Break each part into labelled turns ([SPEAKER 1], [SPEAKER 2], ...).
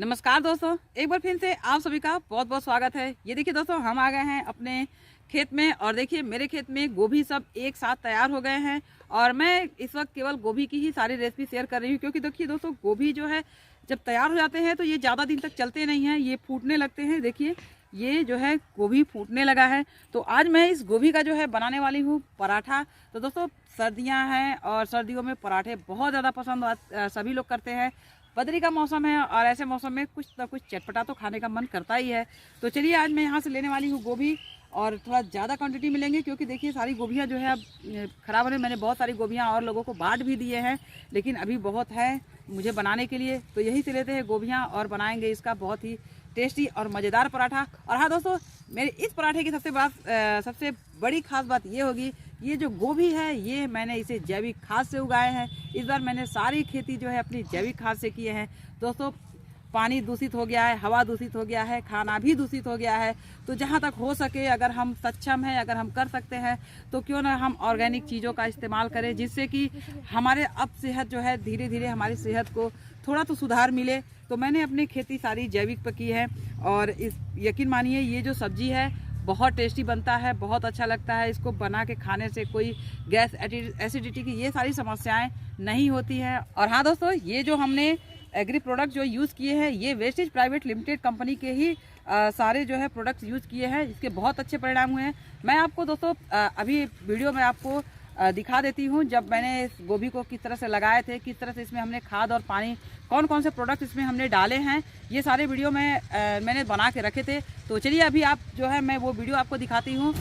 [SPEAKER 1] नमस्कार दोस्तों, एक बार फिर से आप सभी का बहुत बहुत स्वागत है। ये देखिए दोस्तों, हम आ गए हैं अपने खेत में और देखिए मेरे खेत में गोभी सब एक साथ तैयार हो गए हैं। और मैं इस वक्त केवल गोभी की ही सारी रेसिपी शेयर कर रही हूँ, क्योंकि देखिए दोस्तों, गोभी जो है जब तैयार हो जाते हैं तो ये ज़्यादा दिन तक चलते नहीं हैं, ये फूटने लगते हैं। देखिए ये जो है गोभी फूटने लगा है। तो आज मैं इस गोभी का जो है बनाने वाली हूँ पराठा। तो दोस्तों, सर्दियाँ हैं और सर्दियों में पराठे बहुत ज़्यादा पसंद सभी लोग करते हैं। बदरी का मौसम है और ऐसे मौसम में कुछ ना कुछ चटपटा तो खाने का मन करता ही है। तो चलिए, आज मैं यहाँ से लेने वाली हूँ गोभी, और थोड़ा ज़्यादा क्वांटिटी मिलेंगे, क्योंकि देखिए सारी गोभियाँ जो है अब ख़राब होने। मैंने बहुत सारी गोभियाँ और लोगों को बांट भी दिए हैं, लेकिन अभी बहुत है मुझे बनाने के लिए। तो यही से लेते हैं गोभियाँ और बनाएंगे इसका बहुत ही टेस्टी और मज़ेदार पराठा। और हाँ दोस्तों, मेरे इस पराठे की सबसे बड़ी खास बात ये होगी, ये जो गोभी है ये मैंने इसे जैविक खाद से उगाए हैं। इस बार मैंने सारी खेती जो है अपनी जैविक खाद से किए हैं। दोस्तों, पानी दूषित हो गया है, हवा दूषित हो गया है, खाना भी दूषित हो गया है। तो जहाँ तक हो सके, अगर हम सक्षम हैं, अगर हम कर सकते हैं, तो क्यों ना हम ऑर्गेनिक चीज़ों का इस्तेमाल करें, जिससे कि हमारे अब सेहत जो है धीरे धीरे हमारी सेहत को थोड़ा तो सुधार मिले। तो मैंने अपनी खेती सारी जैविक पर की है। और इस यकीन मानिए, ये जो सब्जी है बहुत टेस्टी बनता है, बहुत अच्छा लगता है। इसको बना के खाने से कोई गैस एसिडिटी की ये सारी समस्याएं नहीं होती हैं। और हाँ दोस्तों, ये जो हमने एग्री प्रोडक्ट जो यूज़ किए हैं, ये वेस्टेज प्राइवेट लिमिटेड कंपनी के ही सारे जो है प्रोडक्ट्स यूज़ किए हैं। इसके बहुत अच्छे परिणाम हुए हैं। मैं आपको दोस्तों अभी वीडियो में आपको दिखा देती हूँ, जब मैंने इस गोभी को किस तरह से लगाए थे, किस तरह से इसमें हमने खाद और पानी, कौन कौन से प्रोडक्ट इसमें हमने डाले हैं, ये सारे वीडियो में मैंने बना के रखे थे। तो चलिए अभी आप जो है मैं वो वीडियो आपको दिखाती हूँ।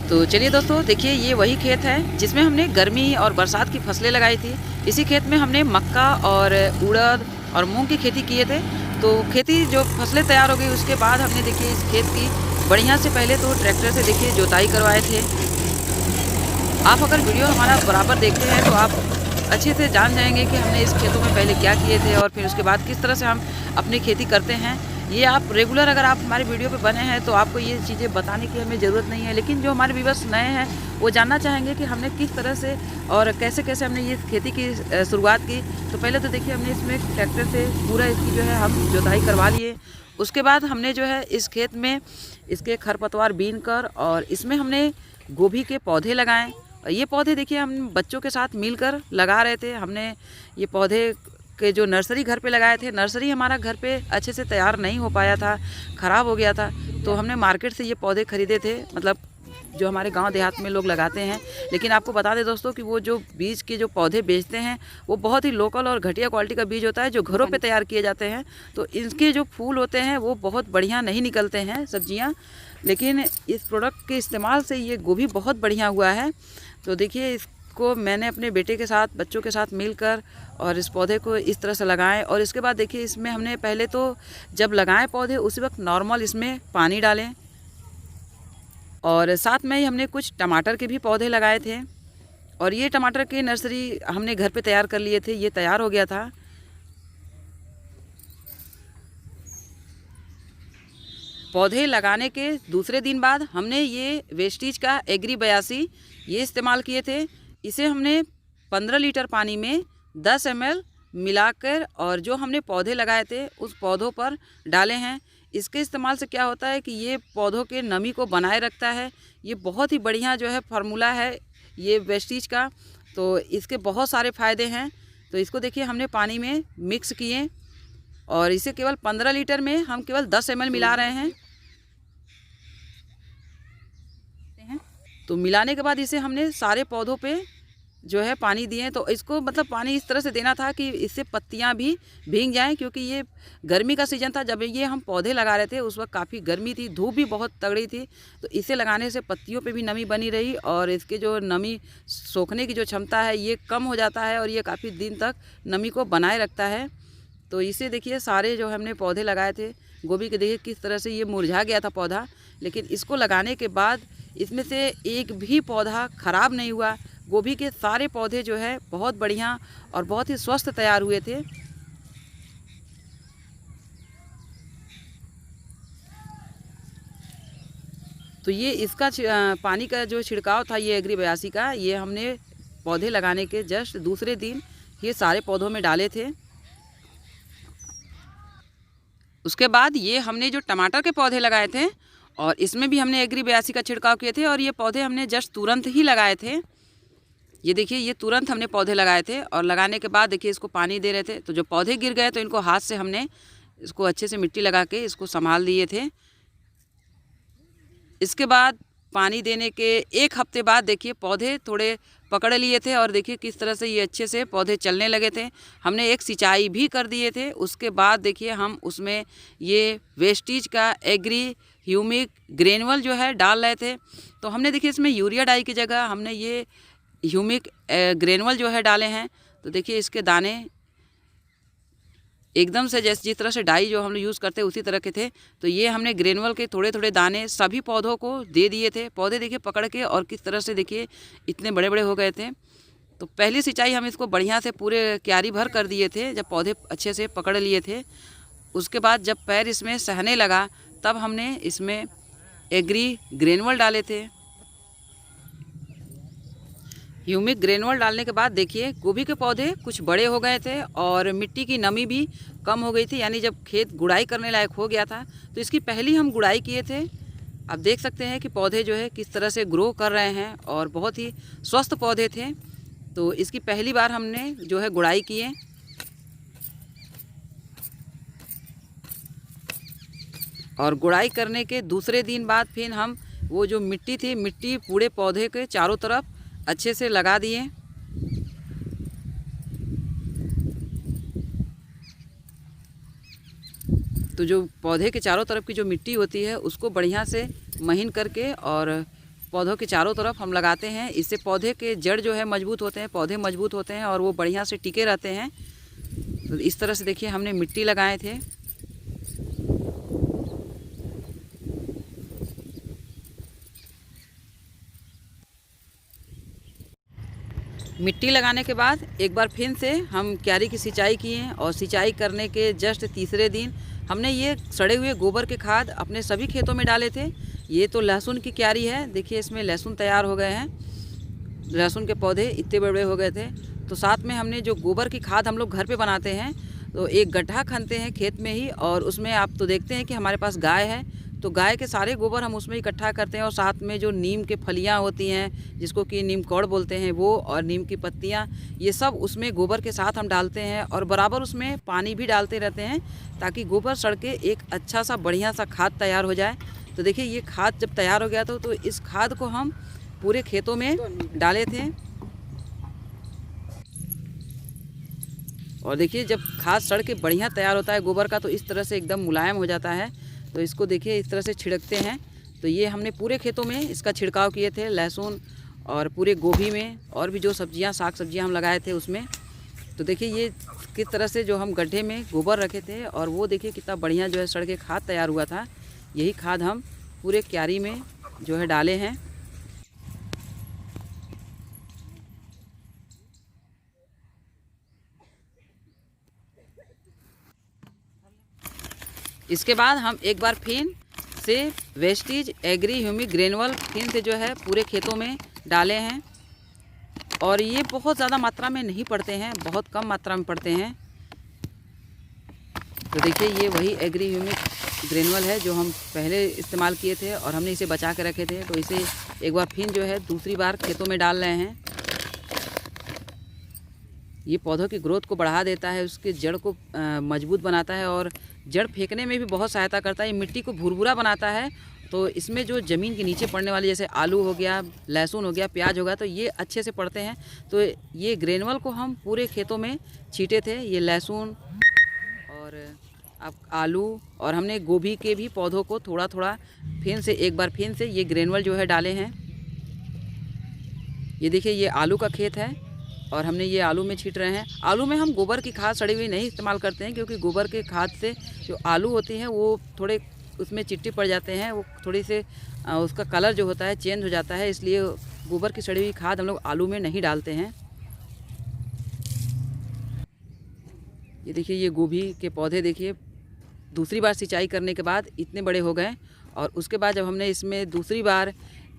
[SPEAKER 1] तो चलिए दोस्तों, देखिए ये वही खेत है जिसमें हमने गर्मी और बरसात की फसलें लगाई थी। इसी खेत में हमने मक्का और उड़द और मूंग की खेती किए थे। तो खेती जो फसलें तैयार हो गई, उसके बाद हमने देखिए इस खेत की बढ़िया से पहले तो ट्रैक्टर से देखिए जुताई करवाए थे। आप अगर वीडियो हमारा बराबर देखते हैं तो आप अच्छे से जान जाएंगे कि हमने इस खेतों में पहले क्या किए थे और फिर उसके बाद किस तरह से हम अपनी खेती करते हैं। ये आप रेगुलर अगर आप हमारे वीडियो पे बने हैं तो आपको ये चीज़ें बताने की हमें ज़रूरत नहीं है, लेकिन जो हमारे व्यूअर्स नए हैं वो जानना चाहेंगे कि हमने किस तरह से और कैसे कैसे हमने ये खेती की शुरुआत की। तो पहले तो देखिए हमने इसमें ट्रैक्टर से पूरा इसकी जो है हम जुताई करवा लिए। उसके बाद हमने जो है इस खेत में इसके खरपतवार बीन कर और इसमें हमने गोभी के पौधे लगाएँ। ये पौधे देखिए हम बच्चों के साथ मिलकर लगा रहे थे। हमने ये पौधे के जो नर्सरी घर पे लगाए थे, नर्सरी हमारा घर पे अच्छे से तैयार नहीं हो पाया था, ख़राब हो गया था। तो हमने मार्केट से ये पौधे ख़रीदे थे, मतलब जो हमारे गांव देहात में लोग लगाते हैं। लेकिन आपको बता दें दोस्तों कि वो जो बीज के जो पौधे बेचते हैं वो बहुत ही लोकल और घटिया क्वालिटी का बीज होता है, जो घरों पे तैयार किए जाते हैं। तो इनके जो फूल होते हैं वो बहुत बढ़िया नहीं निकलते हैं सब्जियाँ। लेकिन इस प्रोडक्ट के इस्तेमाल से ये गोभी बहुत बढ़िया हुआ है। तो देखिए इसको मैंने अपने बेटे के साथ, बच्चों के साथ मिलकर और इस पौधे को इस तरह से लगाएं। और इसके बाद देखिए इसमें हमने पहले तो जब लगाएं पौधे उसी वक्त नॉर्मल इसमें पानी डालें। और साथ में ही हमने कुछ टमाटर के भी पौधे लगाए थे। और ये टमाटर की नर्सरी हमने घर पे तैयार कर लिए थे, ये तैयार हो गया था। पौधे लगाने के दूसरे दिन बाद हमने ये वेस्टेज का एग्री 82 ये इस्तेमाल किए थे। इसे हमने 15 लीटर पानी में 10 ml मिलाकर और जो हमने पौधे लगाए थे उस पौधों पर डाले हैं। इसके इस्तेमाल से क्या होता है कि ये पौधों के नमी को बनाए रखता है। ये बहुत ही बढ़िया जो है फार्मूला है ये वेस्टेज का। तो इसके बहुत सारे फ़ायदे हैं। तो इसको देखिए हमने पानी में मिक्स किए और इसे केवल 15 लीटर में हम केवल 10 ml मिला रहे हैं। तो मिलाने के बाद इसे हमने सारे पौधों पे जो है पानी दिए। तो इसको मतलब पानी इस तरह से देना था कि इससे पत्तियां भी भीग जाएं, क्योंकि ये गर्मी का सीज़न था। जब ये हम पौधे लगा रहे थे उस वक्त काफ़ी गर्मी थी, धूप भी बहुत तगड़ी थी। तो इसे लगाने से पत्तियों पे भी नमी बनी रही और इसके जो नमी सोखने की जो क्षमता है ये कम हो जाता है और ये काफ़ी दिन तक नमी को बनाए रखता है। तो इसे देखिए सारे जो हमने पौधे लगाए थे गोभी के, देखिए किस तरह से ये मुरझा गया था पौधा, लेकिन इसको लगाने के बाद इसमें से एक भी पौधा ख़राब नहीं हुआ। गोभी के सारे पौधे जो है बहुत बढ़िया और बहुत ही स्वस्थ तैयार हुए थे। तो ये इसका पानी का जो छिड़काव था ये एग्री 82 का, ये हमने पौधे लगाने के जस्ट दूसरे दिन ये सारे पौधों में डाले थे। उसके बाद ये हमने जो टमाटर के पौधे लगाए थे और इसमें भी हमने एग्री 82 का छिड़काव किए थे और ये पौधे हमने जस्ट तुरंत ही लगाए थे। ये देखिए ये तुरंत हमने पौधे लगाए थे और लगाने के बाद देखिए इसको पानी दे रहे थे, तो जो पौधे गिर गए तो इनको हाथ से हमने इसको अच्छे से मिट्टी लगा के इसको संभाल दिए थे। इसके बाद पानी देने के 1 हफ्ते बाद देखिए पौधे थोड़े पकड़ लिए थे और देखिए किस तरह से ये अच्छे से पौधे चलने लगे थे। हमने एक सिंचाई भी कर दिए थे। उसके बाद देखिए हम उसमें ये वेस्टीज का एग्री ह्यूमिक ग्रेनुअल जो है डाल रहे थे। तो हमने देखिए इसमें यूरिया डाई की जगह हमने ये ह्यूमिक ग्रेनुअल जो है डाले हैं। तो देखिए इसके दाने एकदम से जैसे जिस तरह से डाई जो हम लोग यूज़ करते हैं उसी तरह के थे। तो ये हमने ग्रेनुअल के थोड़े थोड़े दाने सभी पौधों को दे दिए थे। पौधे देखिए पकड़ के और किस तरह से देखिए इतने बड़े बड़े हो गए थे। तो पहली सिंचाई हम इसको बढ़िया से पूरे क्यारी भर कर दिए थे जब पौधे अच्छे से पकड़ लिए थे। उसके बाद जब पैर इसमें सहने लगा तब हमने इसमें एग्री ग्रेनुअल डाले थे। ह्यूमिक ग्रेनुअल डालने के बाद देखिए गोभी के पौधे कुछ बड़े हो गए थे और मिट्टी की नमी भी कम हो गई थी, यानी जब खेत गुड़ाई करने लायक हो गया था। तो इसकी पहली हम गुड़ाई किए थे। आप देख सकते हैं कि पौधे जो है किस तरह से ग्रो कर रहे हैं और बहुत ही स्वस्थ पौधे थे। तो इसकी पहली बार हमने जो है गुड़ाई किए। और गुड़ाई करने के दूसरे दिन बाद फिर हम वो जो मिट्टी थी, मिट्टी पूरे पौधे के चारों तरफ अच्छे से लगा दिए। तो जो पौधे के चारों तरफ की जो मिट्टी होती है उसको बढ़िया से महीन करके और पौधों के चारों तरफ हम लगाते हैं। इससे पौधे के जड़ जो है मजबूत होते हैं, पौधे मजबूत होते हैं और वो बढ़िया से टिके रहते हैं। तो इस तरह से देखिए हमने मिट्टी लगाए थे। मिट्टी लगाने के बाद एक बार फिर से हम क्यारी की सिंचाई किए और सिंचाई करने के जस्ट तीसरे दिन हमने ये सड़े हुए गोबर के खाद अपने सभी खेतों में डाले थे। ये तो लहसुन की क्यारी है, देखिए इसमें लहसुन तैयार हो गए हैं। लहसुन के पौधे इतने बड़े हो गए थे। तो साथ में हमने जो गोबर की खाद हम लोग घर पे बनाते हैं, तो एक गड्ढा खनते हैं खेत में ही और उसमें आप तो देखते हैं कि हमारे पास गाय है, तो गाय के सारे गोबर हम उसमें इकट्ठा करते हैं और साथ में जो नीम के फलियां होती हैं जिसको कि नीम कौड़ बोलते हैं वो, और नीम की पत्तियां, ये सब उसमें गोबर के साथ हम डालते हैं और बराबर उसमें पानी भी डालते रहते हैं ताकि गोबर सड़ के एक अच्छा सा बढ़िया सा खाद तैयार हो जाए। तो देखिए ये खाद जब तैयार हो गया तो इस खाद को हम पूरे खेतों में डाले थे। और देखिए जब खाद सड़ के बढ़िया तैयार होता है गोबर का तो इस तरह से एकदम मुलायम हो जाता है। तो इसको देखिए इस तरह से छिड़कते हैं। तो ये हमने पूरे खेतों में इसका छिड़काव किए थे, लहसुन और पूरे गोभी में और भी जो सब्जियां साग सब्जियां हम लगाए थे उसमें। तो देखिए ये किस तरह से जो हम गड्ढे में गोबर रखे थे और वो देखिए कितना बढ़िया जो है सड़ के खाद तैयार हुआ था। यही खाद हम पूरे क्यारी में जो है डाले हैं। इसके बाद हम एक बार फिर से वेस्टीज एग्री ह्यूमिक ग्रेनुअल फिर से जो है पूरे खेतों में डाले हैं। और ये बहुत ज़्यादा मात्रा में नहीं पड़ते हैं, बहुत कम मात्रा में पड़ते हैं। तो देखिए ये वही एग्री ह्यूमिक ग्रेनुअल है जो हम पहले इस्तेमाल किए थे और हमने इसे बचा के रखे थे। तो इसे एक बार फिर जो है दूसरी बार खेतों में डाल रहे हैं। ये पौधों की ग्रोथ को बढ़ा देता है, उसके जड़ को मजबूत बनाता है और जड़ फेंकने में भी बहुत सहायता करता है। ये मिट्टी को भुरभुरा बनाता है। तो इसमें जो ज़मीन के नीचे पड़ने वाली जैसे आलू हो गया, लहसुन हो गया, प्याज हो गया, तो ये अच्छे से पड़ते हैं। तो ये ग्रेनुअल को हम पूरे खेतों में छींटे थे। ये लहसुन और अब आलू और हमने गोभी के भी पौधों को थोड़ा थोड़ा फिर से एक बार फिर से ये ग्रेनुअल जो है डाले हैं। ये देखिए ये आलू का खेत है और हमने ये आलू में छींट रहे हैं। आलू में हम गोबर की खाद सड़ी हुई नहीं इस्तेमाल करते हैं क्योंकि गोबर के खाद से जो आलू होती हैं वो थोड़े उसमें चिट्टी पड़ जाते हैं, वो थोड़ी से उसका कलर जो होता है चेंज हो जाता है, इसलिए गोबर की सड़ी हुई खाद हम लोग आलू में नहीं डालते हैं। ये देखिए ये गोभी के पौधे देखिए दूसरी बार सिंचाई करने के बाद इतने बड़े हो गए। और उसके बाद जब हमने इसमें दूसरी बार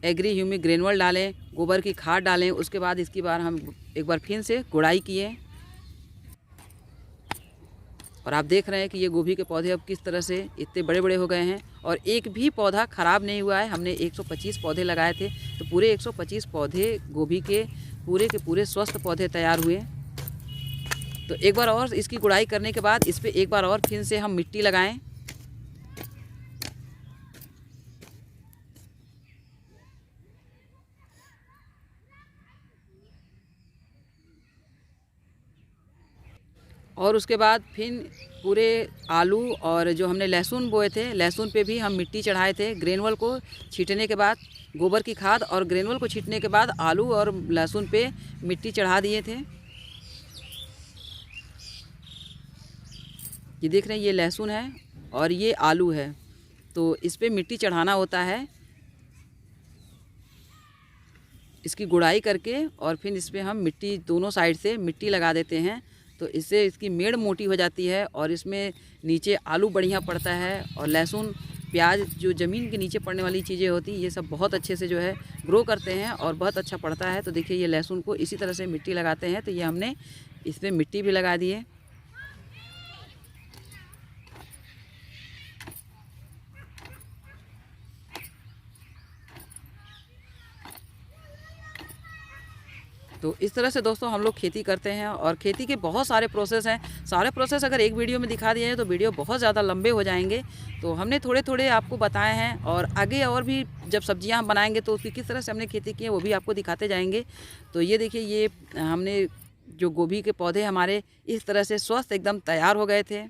[SPEAKER 1] एग्री ह्यूमिक ग्रेनुअल डालें, गोबर की खाद डालें, उसके बाद इसकी बार हम एक बार फिर से गुड़ाई किए और आप देख रहे हैं कि ये गोभी के पौधे अब किस तरह से इतने बड़े बड़े हो गए हैं और एक भी पौधा ख़राब नहीं हुआ है। हमने 125 पौधे लगाए थे, तो पूरे 125 पौधे गोभी के पूरे स्वस्थ पौधे तैयार हुए। तो एक बार और इसकी गुड़ाई करने के बाद इस पर एक बार और फिर से हम मिट्टी लगाएं। और उसके बाद फिर पूरे आलू और जो हमने लहसुन बोए थे, लहसुन पे भी हम मिट्टी चढ़ाए थे। ग्रेनुअल को छींटने के बाद, गोबर की खाद और ग्रेनुअल को छींटने के बाद आलू और लहसुन पे मिट्टी चढ़ा दिए थे। ये देख रहे हैं, ये लहसुन है और ये आलू है, तो इस पे मिट्टी चढ़ाना होता है इसकी गुड़ाई करके। और फिर इस पर हम मिट्टी दोनों साइड से मिट्टी लगा देते हैं, तो इससे इसकी मेड़ मोटी हो जाती है और इसमें नीचे आलू बढ़िया पड़ता है। और लहसुन, प्याज जो ज़मीन के नीचे पड़ने वाली चीज़ें होती हैं, ये सब बहुत अच्छे से जो है ग्रो करते हैं और बहुत अच्छा पड़ता है। तो देखिए, ये लहसुन को इसी तरह से मिट्टी लगाते हैं। तो ये हमने इसमें मिट्टी भी लगा दी है। तो इस तरह से दोस्तों हम लोग खेती करते हैं और खेती के बहुत सारे प्रोसेस हैं। सारे प्रोसेस अगर एक वीडियो में दिखा दिए हैं तो वीडियो बहुत ज़्यादा लंबे हो जाएंगे। तो हमने थोड़े थोड़े आपको बताए हैं और आगे और भी जब सब्जियां हम बनाएंगे तो उसकी किस तरह से हमने खेती की है वो भी आपको दिखाते जाएंगे। तो ये देखिए, ये हमने जो गोभी के पौधे हमारे इस तरह से स्वस्थ एकदम तैयार हो गए थे।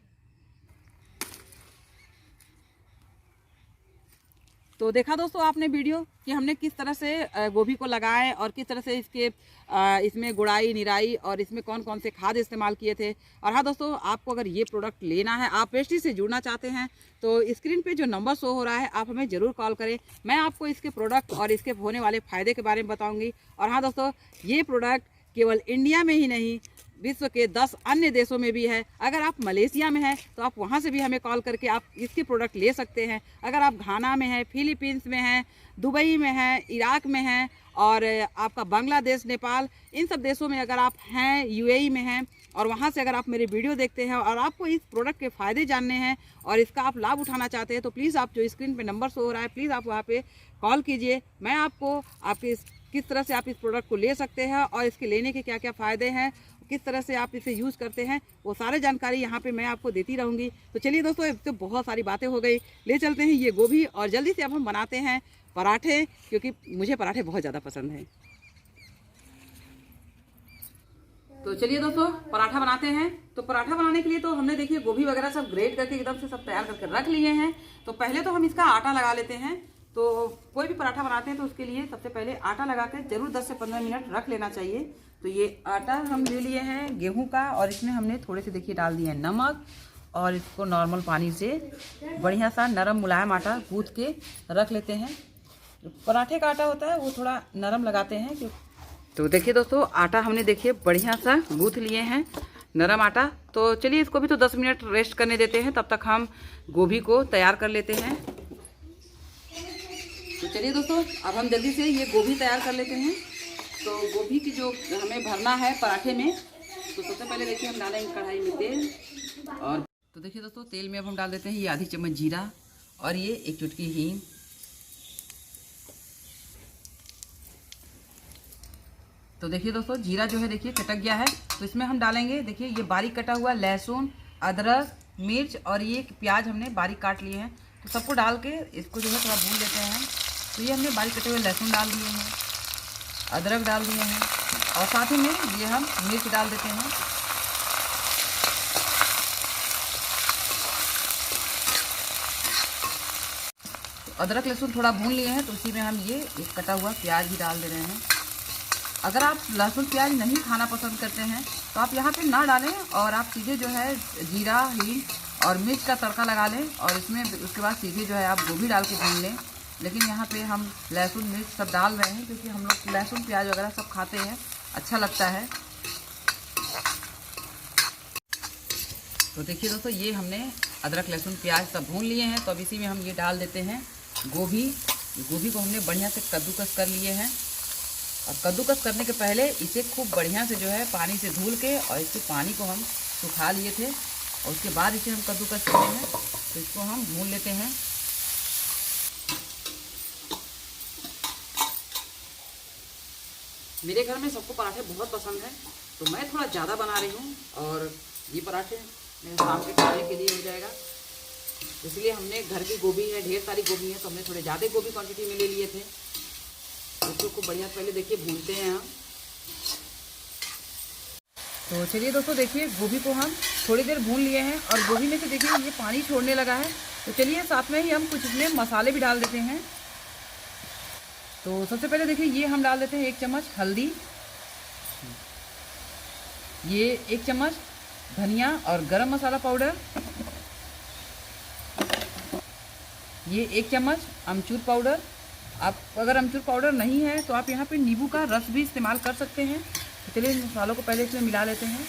[SPEAKER 1] तो देखा दोस्तों आपने वीडियो कि हमने किस तरह से गोभी को लगाएं और किस तरह से इसमें गुड़ाई, निराई और इसमें कौन कौन से खाद इस्तेमाल किए थे। और हाँ दोस्तों, आपको अगर ये प्रोडक्ट लेना है, आप पेस्ट्री से जुड़ना चाहते हैं, तो स्क्रीन पे जो नंबर शो हो रहा है आप हमें ज़रूर कॉल करें। मैं आपको इसके प्रोडक्ट और इसके होने वाले फ़ायदे के बारे में बताऊँगी। और हाँ दोस्तों, ये प्रोडक्ट केवल इंडिया में ही नहीं, विश्व के 10 अन्य देशों में भी है। अगर आप मलेशिया में हैं तो आप वहाँ से भी हमें कॉल करके आप इसके प्रोडक्ट ले सकते हैं। अगर आप घाना में हैं, फिलीपींस में हैं, दुबई में हैं, इराक में हैं और आपका बांग्लादेश, नेपाल, इन सब देशों में अगर आप हैं, यूएई में हैं और वहाँ से अगर आप मेरे वीडियो देखते हैं और आपको इस प्रोडक्ट के फ़ायदे जानने हैं और इसका आप लाभ उठाना चाहते हैं, तो प्लीज़ आप जो स्क्रीन पर नंबर शो हो रहा है, प्लीज़ आप वहाँ पर कॉल कीजिए। मैं आपको आपके किस तरह से आप इस प्रोडक्ट को ले सकते हैं और इसके लेने के क्या क्या फ़ायदे हैं, किस तरह से आप इसे यूज़ करते हैं, वो सारे जानकारी यहाँ पे मैं आपको देती रहूँगी। तो चलिए दोस्तों, अब तो बहुत सारी बातें हो गई, ले चलते हैं ये गोभी और जल्दी से अब हम बनाते हैं पराठे, क्योंकि मुझे पराठे बहुत ज़्यादा पसंद हैं। तो चलिए दोस्तों, पराठा बनाते हैं। तो पराठा बनाने के लिए तो हमने देखिए गोभी वगैरह सब ग्रेट करके एकदम से सब तैयार करके रख लिए हैं। तो पहले तो हम इसका आटा लगा लेते हैं। तो कोई भी पराठा बनाते हैं तो उसके लिए सबसे पहले आटा लगा कर जरूर 10 से 15 मिनट रख लेना चाहिए। तो ये आटा हम ले लिए हैं गेहूं का और इसमें हमने थोड़े से देखिए डाल दिए हैं नमक और इसको नॉर्मल पानी से बढ़िया सा नरम मुलायम आटा गूँथ के रख लेते हैं। जो पराठे का आटा होता है वो थोड़ा नरम लगाते हैं। तो देखिए दोस्तों, आटा हमने देखिए बढ़िया सा गूँथ लिए हैं, नरम आटा। तो चलिए इसको भी तो 10 मिनट रेस्ट करने देते हैं, तब तक हम गोभी को तैयार कर लेते हैं। तो चलिए दोस्तों, अब हम जल्दी से ये गोभी तैयार कर लेते हैं। तो गोभी की जो हमें भरना है पराठे में, तो सबसे पहले देखिए हम डालेंगे कढ़ाई में तेल। और तो देखिए दोस्तों, तेल में अब हम डाल देते हैं ये आधी चम्मच जीरा और ये 1 चुटकी हींग। तो देखिए दोस्तों, जीरा जो है देखिए चटक गया है। तो इसमें हम डालेंगे देखिए ये बारीक कटा हुआ लहसुन, अदरक, मिर्च और ये प्याज हमने बारीक काट लिए हैं। तो सबको डाल के इसको जो है थोड़ा भून लेते हैं। तो ये हमने बारीक कटे हुए लहसुन डाल दिए हैं, अदरक डाल दिए हैं और साथ ही में ये हम मिर्च डाल देते हैं। तो अदरक लहसुन थोड़ा भून लिए हैं, तो उसी में हम ये एक कटा हुआ प्याज भी डाल दे रहे हैं। अगर आप लहसुन प्याज नहीं खाना पसंद करते हैं तो आप यहाँ पे ना डालें और आप सीधे जो है जीरा, हींग और मिर्च का तड़का लगा लें और इसमें उसके बाद सीधे जो है आप गोभी डाल के भून लें। लेकिन यहाँ पे हम लहसुन मिर्च सब डाल रहे हैं क्योंकि हम लोग लहसुन प्याज वगैरह सब खाते हैं, अच्छा लगता है। तो देखिए दोस्तों, ये हमने अदरक लहसुन प्याज सब भून लिए हैं। तो अब इसी में हम ये डाल देते हैं गोभी। गोभी को हमने बढ़िया से कद्दूकस कर लिए हैं और कद्दूकस करने के पहले इसे खूब बढ़िया से जो है पानी से धुल के और इसके पानी को हम सुखा लिए थे। और उसके बाद इसे हम कद्दूकस करते हैं। तो इसको हम भून लेते हैं। मेरे घर में सबको पराठे बहुत पसंद है, तो मैं थोड़ा ज़्यादा बना रही हूँ और ये पराठे मेरे शाम के खाने के लिए हो जाएगा। इसलिए हमने घर की गोभी है, ढेर सारी गोभी है, तो हमने थोड़े ज़्यादा गोभी क्वांटिटी में ले लिए थे। इसको खूब बढ़िया पहले देखिए भूनते हैं हम। तो चलिए दोस्तों, देखिए गोभी को हम थोड़ी देर भून लिए हैं और गोभी में से देखिए ये पानी छोड़ने लगा है। तो चलिए साथ में ही हम कुछ इसमें मसाले भी डाल देते हैं। तो सबसे पहले देखिए ये हम डाल देते हैं 1 चम्मच हल्दी, ये 1 चम्मच धनिया और गरम मसाला पाउडर, ये 1 चम्मच अमचूर पाउडर। आप अगर अमचूर पाउडर नहीं है तो आप यहाँ पे नींबू का रस भी इस्तेमाल कर सकते हैं। तो चलिए इन मसालों को पहले इसमें मिला लेते हैं।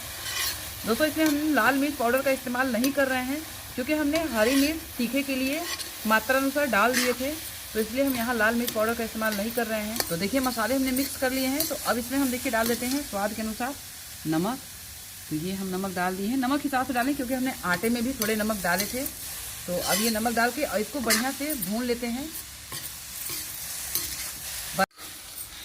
[SPEAKER 1] दोस्तों, इसमें हम लाल मिर्च पाउडर का इस्तेमाल नहीं कर रहे हैं, क्योंकि हमने हरी मिर्च तीखे के लिए मात्रा अनुसार डाल दिए थे, तो इसलिए हम यहाँ लाल मिर्च पाउडर का इस्तेमाल नहीं कर रहे हैं। तो देखिए मसाले हमने मिक्स कर लिए हैं। तो अब इसमें हम देखिए डाल देते हैं स्वाद के अनुसार नमक। तो ये हम नमक डाल दिए हैं, नमक हिसाब से डालें क्योंकि हमने आटे में भी थोड़े नमक डाले थे। तो अब ये नमक डाल के और इसको बढ़िया से भून लेते हैं।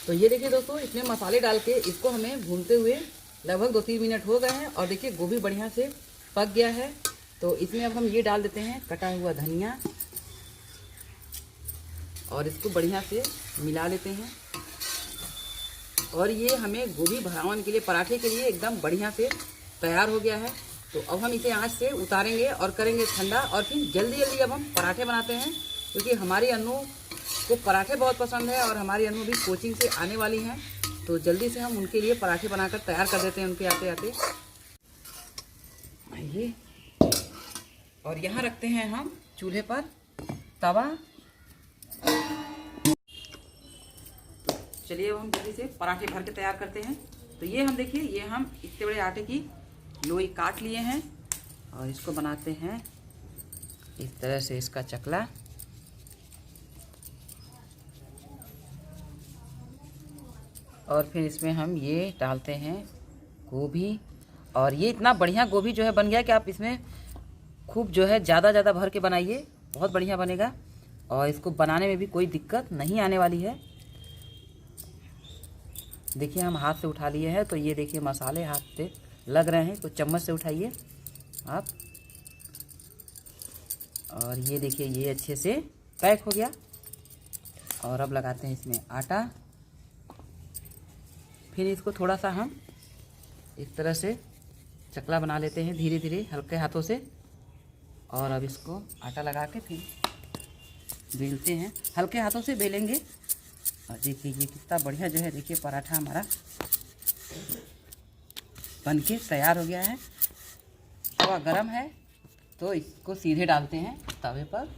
[SPEAKER 1] तो ये देखिए दोस्तों, इसमें मसाले डाल के इसको हमें भूनते हुए लगभग 2-3 मिनट हो गए हैं और देखिए गोभी बढ़िया से पक गया है। तो इसमें अब हम ये डाल देते हैं कटा हुआ धनिया और इसको बढ़िया से मिला लेते हैं। और ये हमें गोभी भरावन के लिए, पराठे के लिए एकदम बढ़िया से तैयार हो गया है। तो अब हम इसे आंच से उतारेंगे और करेंगे ठंडा, और फिर जल्दी जल्दी अब हम पराठे बनाते हैं, क्योंकि हमारी अनु को पराठे बहुत पसंद है और हमारी अनु भी कोचिंग से आने वाली हैं। तो जल्दी से हम उनके लिए पराठे बनाकर तैयार कर देते हैं उनके आते आते। आइए, और यहाँ रखते हैं हम चूल्हे पर तवा। चलिए अब हम जल्दी से पराठे भर के तैयार करते हैं। तो ये हम देखिए, ये हम इतने बड़े आटे की लोई काट लिए हैं और इसको बनाते हैं इस तरह से इसका चकला। और फिर इसमें हम ये डालते हैं गोभी, और ये इतना बढ़िया गोभी जो है बन गया कि आप इसमें खूब जो है ज़्यादा भर के बनाइए, बहुत बढ़िया बनेगा और इसको बनाने में भी कोई दिक्कत नहीं आने वाली है। देखिए हम हाथ से उठा लिए हैं, तो ये देखिए मसाले हाथ से लग रहे हैं, तो चम्मच से उठाइए आप। और ये देखिए ये अच्छे से पैक हो गया। और अब लगाते हैं इसमें आटा। फिर इसको थोड़ा सा हम इस तरह से चकला बना लेते हैं धीरे धीरे हल्के हाथों से। और अब इसको आटा लगा के फिर बेलते हैं, हल्के हाथों से बेलेंगे। और देखिए ये कितना बढ़िया जो है, देखिए पराठा हमारा बनके तैयार हो गया है। तवा गरम है तो इसको सीधे डालते हैं तवे पर।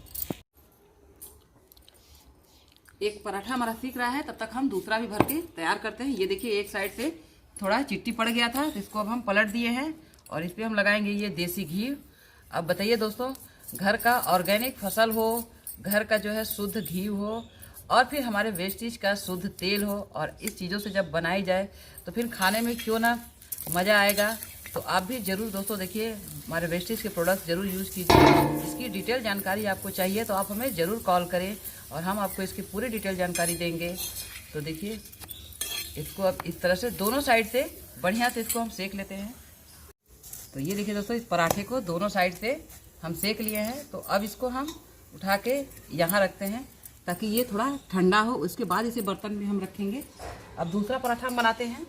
[SPEAKER 1] एक पराठा हमारा सीख रहा है, तब तक हम दूसरा भी भर के तैयार करते हैं। ये देखिए एक साइड से थोड़ा चिट्टी पड़ गया था, तो इसको अब हम पलट दिए हैं और इस पर हम लगाएंगे ये देसी घी। अब बताइए दोस्तों, घर का ऑर्गेनिक फसल हो, घर का जो है शुद्ध घी हो, और फिर हमारे वेस्टेज का शुद्ध तेल हो, और इस चीज़ों से जब बनाई जाए तो फिर खाने में क्यों ना मज़ा आएगा। तो आप भी ज़रूर दोस्तों देखिए हमारे वेस्टेज के प्रोडक्ट्स ज़रूर यूज़ कीजिए। इसकी डिटेल जानकारी आपको चाहिए तो आप हमें ज़रूर कॉल करें और हम आपको इसकी पूरी डिटेल जानकारी देंगे। तो देखिए इसको अब इस तरह से दोनों साइड से बढ़िया से इसको हम सेक लेते हैं। तो ये देखिए दोस्तों, इस पराठे को दोनों साइड से हम सेक लिए हैं। तो अब इसको हम उठा के यहाँ रखते हैं ताकि ये थोड़ा ठंडा हो, उसके बाद इसे बर्तन में हम रखेंगे। अब दूसरा पराठा हम बनाते हैं।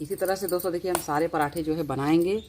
[SPEAKER 1] इसी तरह से दोस्तों देखिए हम सारे पराठे जो है बनाएंगे।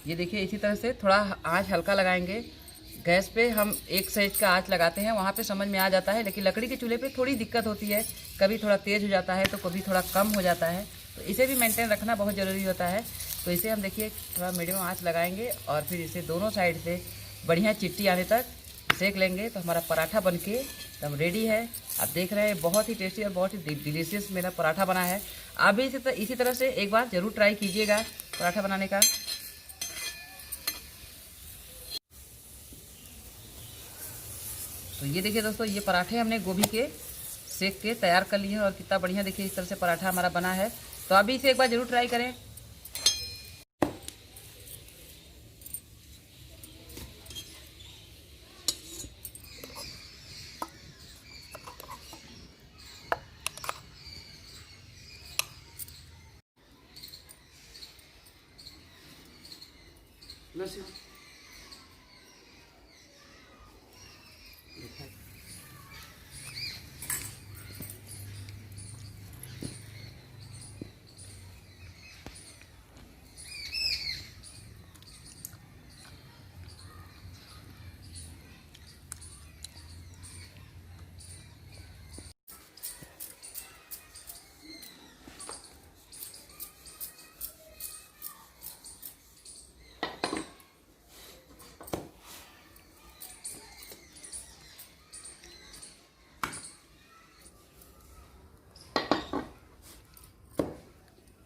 [SPEAKER 1] ये देखिए इसी तरह से थोड़ा आंच हल्का लगाएंगे। गैस पे हम एक साइज का आंच लगाते हैं, वहाँ पे समझ में आ जाता है, लेकिन लकड़ी के चूल्हे पे थोड़ी दिक्कत होती है, कभी थोड़ा तेज़ हो जाता है तो कभी थोड़ा कम हो जाता है। तो इसे भी मेंटेन रखना बहुत ज़रूरी होता है। तो इसे हम देखिए थोड़ा मीडियम आंच लगाएंगे और फिर इसे दोनों साइड से बढ़िया चिट्टी आने तक सेक लेंगे। तो हमारा पराठा बनके एकदम रेडी है। आप देख रहे हैं बहुत ही टेस्टी और बहुत ही डिलीशियस मेरा पराठा बना है। आप भी इसी तरह से एक बार ज़रूर ट्राई कीजिएगा पराठा बनाने का। तो ये देखिए दोस्तों, ये पराठे हमने गोभी के सेक के तैयार कर लिए हैं और कितना बढ़िया देखिए इस तरह से पराठा हमारा बना है। तो आप भी इसे एक बार ज़रूर ट्राई करें।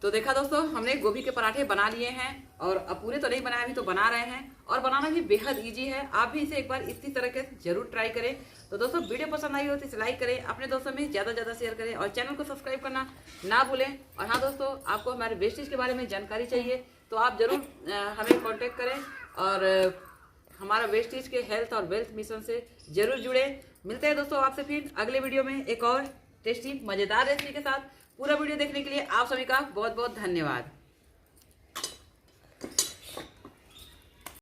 [SPEAKER 1] तो देखा दोस्तों, हमने गोभी के पराठे बना लिए हैं और अब पूरे तो नहीं बनाए, अभी तो बना रहे हैं और बनाना भी बेहद इजी है। आप भी इसे एक बार इसी तरह के जरूर ट्राई करें। तो दोस्तों, वीडियो पसंद आई हो तो इसे लाइक करें, अपने दोस्तों में ज़्यादा से ज़्यादा शेयर करें और चैनल को सब्सक्राइब करना ना भूलें। और हाँ दोस्तों, आपको हमारे वेस्टेज के बारे में जानकारी चाहिए तो आप जरूर हमें कॉन्टेक्ट करें और हमारा वेस्टेज के हेल्थ और वेल्थ मिशन से जरूर जुड़े। मिलते हैं दोस्तों आपसे फिर अगले वीडियो में एक और टेस्टी मज़ेदार रेसिपी के साथ। पूरा वीडियो देखने के लिए आप सभी का बहुत बहुत धन्यवाद।